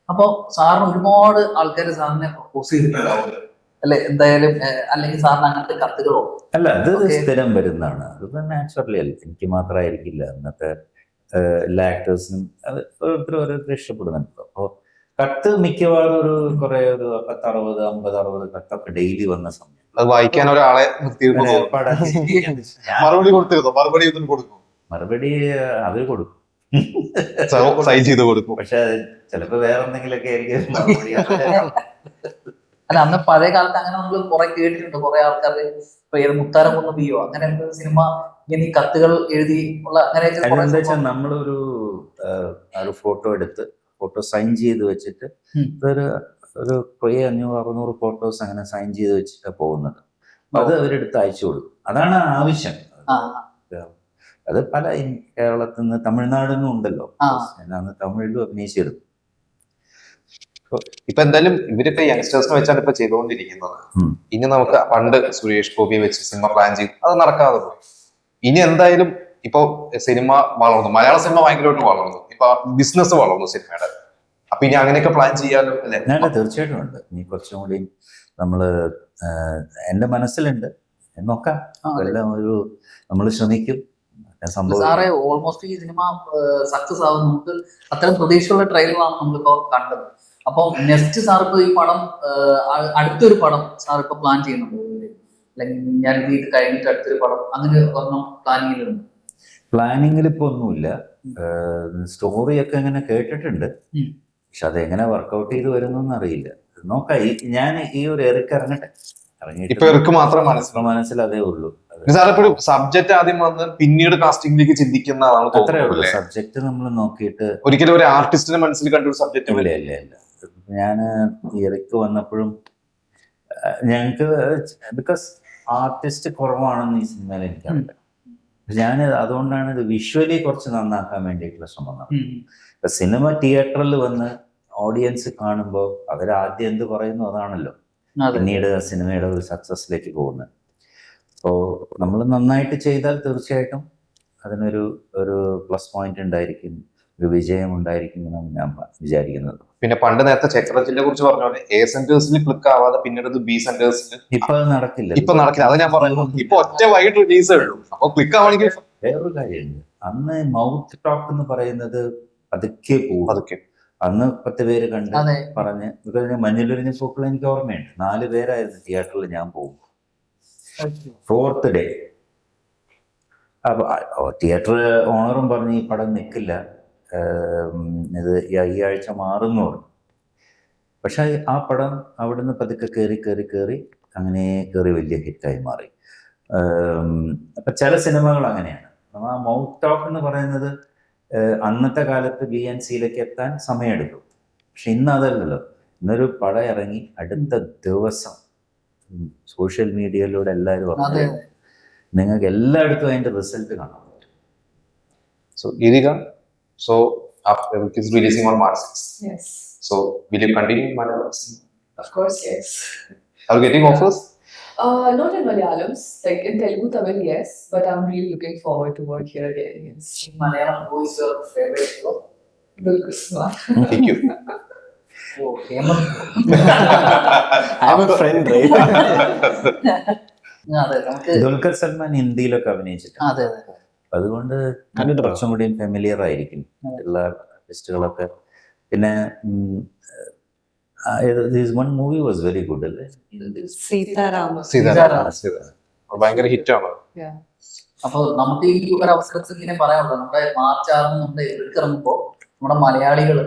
അപ്പൊ സാറിന് ഒരുപാട് ആൾക്കാർ സാറിനെ പ്രപ്പോസ് ചെയ്തിട്ടുണ്ടാവും അല്ലെ? എന്തായാലും അല്ലെങ്കിൽ സാറിന് അങ്ങനത്തെ കത്തുകളോ? അല്ല, അത് സ്ഥിരം വരുന്നതാണ്. അതിപ്പോ നാച്ചുറലി അല്ല, എനിക്ക് മാത്രമായിരിക്കില്ല. അന്നത്തെ എല്ലാ ആക്ടേഴ്സിനും അത് ഓരോരുത്തരും ഇഷ്ടപ്പെടുന്നുണ്ടല്ലോ. അപ്പോൾ കത്ത് മിക്കവാറും ഒരു 60, 50, 60 കത്തൊക്കെ ഡെയിലി വന്ന സമയം. അത് വായിക്കാൻ ഒരാളെ മറുപടി കൊടുക്കും. മറുപടി അവർ കൊടുക്കും. സൈൻ ചെയ്ത് കൊടുക്കും. പക്ഷെ ചിലപ്പോ വേറെ എന്തെങ്കിലുമൊക്കെ ആയിരിക്കും മറുപടി. അല്ല, അന്ന് പഴയ കാലത്ത് അങ്ങനെ നമ്മൾ കുറെ കേട്ടിട്ടുണ്ട്. കുറെ ആൾക്കാർ ഇപ്പൊ ഏത് മുത്താരം കൊന്നു ബിയോ അങ്ങനെ സിനിമ ഇങ്ങനെ ഈ കത്തുകൾ എഴുതി ഉള്ള അങ്ങനെയൊക്കെ കുറെ എന്താ വെച്ചാൽ സംഭവം. നമ്മളൊരു ഒരു ഫോട്ടോ എടുത്ത് ഫോട്ടോ സൈൻ ചെയ്ത് വെച്ചിട്ട് ഒരു 500-600 ഫോട്ടോസ് അങ്ങനെ സൈൻ ചെയ്ത് വെച്ചിട്ടാണ് പോകുന്നത്. അപ്പൊ അത് അവരെടുത്ത് അയച്ചു കൊടുക്കും. അതാണ് ആവശ്യം. ആ, അത് പല കേരളത്തിൽ നിന്ന് തമിഴ്നാടിൽ നിന്നും ഉണ്ടല്ലോ. ആ. ഞാൻ തമിഴിലും അഭിനയിച്ചിരുന്നു. ഇപ്പൊ എന്തായാലും ഇവരിപ്പോ യങ്സ്റ്റേഴ്സിനെ വെച്ചാണ് ഇപ്പൊ ചെയ്തുകൊണ്ടിരിക്കുന്നത്. ഇനി നമുക്ക് പണ്ട് സുരേഷ് ഗോപിയെ വെച്ച് സിനിമ പ്ലാൻ ചെയ്തു, അത് നടക്കാതെ പോയി. ഇനി എന്തായാലും ഇപ്പൊ സിനിമ വളർന്നു, മലയാള സിനിമ ഭയങ്കരമായിട്ട് വളർന്നു, ഇപ്പൊ ബിസിനസ് വളർന്നു സിനിമയുടെ. അപ്പൊ ഇനി അങ്ങനെയൊക്കെ പ്ലാൻ ചെയ്യാലോ അല്ലെ? തീർച്ചയായിട്ടും ഉണ്ട്. ഇനി കുറച്ചും കൂടി നമ്മള് എന്റെ മനസ്സിലുണ്ട്, നോക്കാം. എല്ലാം നമ്മൾ ശ്രമിക്കും. സാറേ, ഓൾമോസ്റ്റ് ഈ സിനിമ സക്സസ് ആവും. നമുക്ക് അത്തരം പ്രതീക്ഷയുള്ള ട്രെയിലറാണ് നമ്മളിപ്പോ കണ്ടത്. അപ്പൊ നെക്സ്റ്റ് സാർ ഇപ്പൊ ഈ പടം അടുത്തൊരു പടം സാർ ഇപ്പൊ പ്ലാൻ ചെയ്യുന്നുണ്ട്, അല്ലെങ്കിൽ ഞാൻ ഇത് കഴിഞ്ഞിട്ട് അടുത്തൊരു പടം അങ്ങനെ ഒരെണ്ണം പ്ലാനിങ്ങിലുണ്ട്? പ്ലാനിങ്ങിൽ ഇപ്പൊ ഒന്നുമില്ല. സ്റ്റോറിയൊക്കെ ഇങ്ങനെ കേട്ടിട്ടുണ്ട്, പക്ഷെ അതെങ്ങനെ വർക്കൗട്ട് ചെയ്ത് വരുന്നൊന്നും അറിയില്ല. നോക്കാം. ഞാൻ ഈ ഒരു ഇറങ്ങട്ടെ. ഇപ്പൊ ഇവർക്ക് മാത്രം മനസ്സിൽ അതേ ഉള്ളൂ. സാറിപ്പോഴും സബ്ജക്ട് ആദ്യം വന്ന് പിന്നീട് കാസ്റ്റിംഗിലേക്ക് ചിന്തിക്കുന്ന ആളാണ് തോന്നുന്നത്. സബ്ജക്ട് നമ്മൾ നോക്കിയിട്ട് ഒരിക്കലും ഒരു ആർട്ടിസ്റ്റിന്റെ മനസ്സിൽ കണ്ടൊരു സബ്ജക്ട് ഇല്ല. ഞാൻ ഇറക്ക് വന്നപ്പോഴും ഞങ്ങൾക്ക് ബിക്കോസ് ആർട്ടിസ്റ്റ് കുറവാണെന്ന് ഈ സിനിമയിൽ എനിക്കറിയില്ല. ഞാൻ അതുകൊണ്ടാണ് ഇത് വിഷ്വലി കുറച്ച് നന്നാക്കാൻ വേണ്ടിയിട്ടുള്ള ശ്രമം നടത്തുന്നത്. ഇപ്പൊ സിനിമ തിയേറ്ററിൽ വന്ന് ഓഡിയൻസ് കാണുമ്പോൾ അവരാദ്യം എന്ത് പറയുന്നു അതാണല്ലോ പിന്നീട് സിനിമയുടെ ഒരു സക്സസിലേക്ക് പോകുന്നത്. അപ്പോൾ നമ്മൾ നന്നായിട്ട് ചെയ്താൽ തീർച്ചയായിട്ടും അതിനൊരു പ്ലസ് പോയിന്റ് ഉണ്ടായിരിക്കും, ഒരു വിജയം ഉണ്ടായിരിക്കും എന്നാണ് ഞാൻ വിചാരിക്കുന്നത്. പിന്നെ പണ്ട് നേരത്തെ ചക്രജിനെ കുറിച്ച് പറഞ്ഞ പോലെ A സെന്റേഴ്സിൽ ക്ലിക്ക് ആവാതെ പിന്നീട് B സെന്റേഴ്സിൽ ഇപ്പൊ നടക്കില്ല. അത് ഞാൻ പറയുന്നു. ഇപ്പൊ ഒറ്റ വൈകിട്ട് റിലീസേ ഉള്ളൂ. അപ്പൊ ക്ലിക്ക് ആവണമെങ്കിൽ വേറൊരു കാര്യമുണ്ട്. അന്ന് മൗത്ത് ടോക്ക് എന്ന് പറയുന്നത് പതുക്കെ പോകും. അതൊക്കെ അന്ന് 10 പേര് കണ്ട് പറഞ്ഞ് മഞ്ഞിലൊരിഞ്ഞ പൂക്കൾ എനിക്ക് ഓർമ്മയുണ്ട്. 4 പേരായിരുന്നു തിയേറ്ററിൽ ഞാൻ പോകും. 4th ഡേ അപ്പൊ തിയേറ്റർ ഓണറും പറഞ്ഞ് ഈ പടം നിൽക്കില്ല, ഇത് ഈ ആഴ്ച മാറുന്നു പറഞ്ഞു. പക്ഷെ ആ പടം അവിടുന്ന് പതുക്കെ കയറി അങ്ങനെ വലിയ ഹിറ്റായി മാറി. അപ്പൊ ചില സിനിമകൾ അങ്ങനെയാണ്. ആ മൗത്ത് ടോക്ക് എന്ന് പറയുന്നത് അന്നത്തെ കാലത്ത് BNCയിലേക്ക് എത്താൻ സമയമെടുക്കും. പക്ഷെ ഇന്ന് അതല്ലല്ലോ. ഇന്നൊരു പടം ഇറങ്ങി അടുത്ത ദിവസം സോഷ്യൽ മീഡിയയിലൂടെ എല്ലാവരും പറഞ്ഞു നിങ്ങൾക്ക് എല്ലായിടത്തും അതിന്റെ റിസൾട്ട് കാണാൻ പറ്റും. So Girika, it is releasing on March 6th. Yes. So will you continue Malayalam? Of course, yes. Are you getting offers? Not in Malayalam, like in Telugu, Tamil, yes, but I'm really looking forward to work here again. Yes. Malayalam who is your favorite hero? Dulquer Salmaan. Thank you. I'm a friend, right? അതെ, നമുക്ക് ദുൽഖർ സൽമാൻ ഹിന്ദിയിലൊക്കെ അഭിനയിച്ചിട്ടുണ്ട്. അതെ അതുകൊണ്ട് കുറച്ചും കൂടി ഫെമിലിയർ ആയിരിക്കും എല്ലാ ആർട്ടിസ്റ്റുകളൊക്കെ. പിന്നെ one movie was very good, അല്ലേ? സീതാരാം. ഭയങ്കര ഹിറ്റാണ്. അപ്പൊ നമുക്ക് ഈ ഒരു അവസരത്തിൽ ഇങ്ങനെ പറയാനുള്ളത്, നമ്മുടെ മാർച്ച് 6 നമ്മുടെ ഇറങ്ങുമ്പോ നമ്മുടെ മലയാളികൾ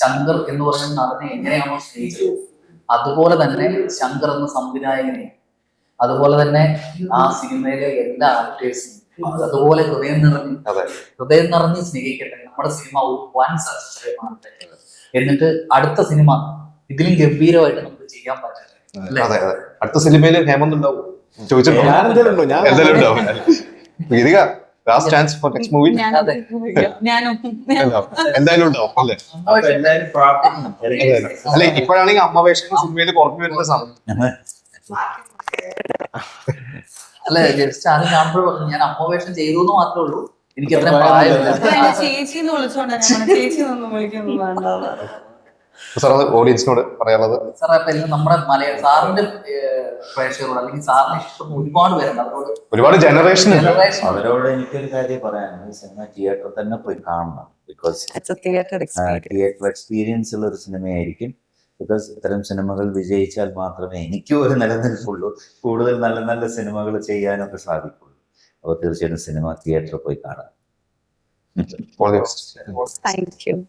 ശങ്കർ എന്ന് പറയുന്ന നടനെ എങ്ങനെയാണോ സ്നേഹിച്ചത്, അതുപോലെ തന്നെ ശങ്കർ എന്ന സംവിധായകനെ, അതുപോലെ തന്നെ ആ സിനിമയിലെ എല്ലാ ആക്ടേഴ്സിനും അതുപോലെ ഹൃദയം നിറഞ്ഞ് സ്നേഹിക്കട്ടെ. നമ്മുടെ സിനിമ ഒരു വൻ സക്സസ് മാറട്ടെ. എന്നിട്ട് അടുത്ത സിനിമ ഇതിലും ഗംഭീരമായിട്ട് നമുക്ക് ചെയ്യാൻ പറ്റും. അതെ, അടുത്ത സിനിമയിൽ ഹേമന്ത് ഉണ്ടാവും ചോദിച്ചിട്ടുണ്ടോ? Last chance for next movie എന്തായാലും ഉണ്ടാവും അല്ലേ? അല്ലെ, ഇപ്പോഴാണെങ്കിൽ അമ്മവേഷങ്ങൾ സിനിമയിൽ കുറഞ്ഞു വരുന്ന സമയം അല്ലെ. ജസ്റ്റ് അത് കാണുമ്പോൾ ഞാൻ അമ്മവേഷം ചെയ്തു എന്ന് മാത്രമേ ഉള്ളൂ, എനിക്ക് അത്ര പ്രായമില്ല. ചേച്ചിന്ന് വിളിച്ചോണ്ടാ ചേച്ചി ഒന്നും വിളിക്കൊന്നും വേണ്ട. സാർ ഓഡിയൻസിനോട് പറയാനുള്ളത്? സാർ അപ്പൊ നമ്മുടെ സാറിന്റെ പ്രേക്ഷകരോട് അല്ലെങ്കിൽ സാറിന് ഇഷ്ടം ഒരുപാട് പേരുണ്ട്, അതുകൊണ്ട് ഒരുപാട് ജനറേഷൻ അവരോട് എനിക്കൊരു കാര്യം പറയാനുണ്ട്. സിനിമ തിയേറ്ററിൽ തന്നെ പോയി കാണണം. ബിക്കോസ് തിയേറ്റർ എക്സ്പീരിയൻസ് ഉള്ള ഒരു സിനിമയായിരിക്കും. ബിക്കോസ് ഇത്തരം സിനിമകൾ വിജയിച്ചാൽ മാത്രമേ എനിക്കും ഒരു നിലനിൽപ്പുള്ളൂ, കൂടുതൽ നല്ല നല്ല സിനിമകൾ ചെയ്യാനൊക്കെ സാധിക്കുള്ളൂ. അപ്പോൾ തീർച്ചയായിട്ടും സിനിമ തിയേറ്ററിൽ പോയി കാണാം. All the best. Thank you.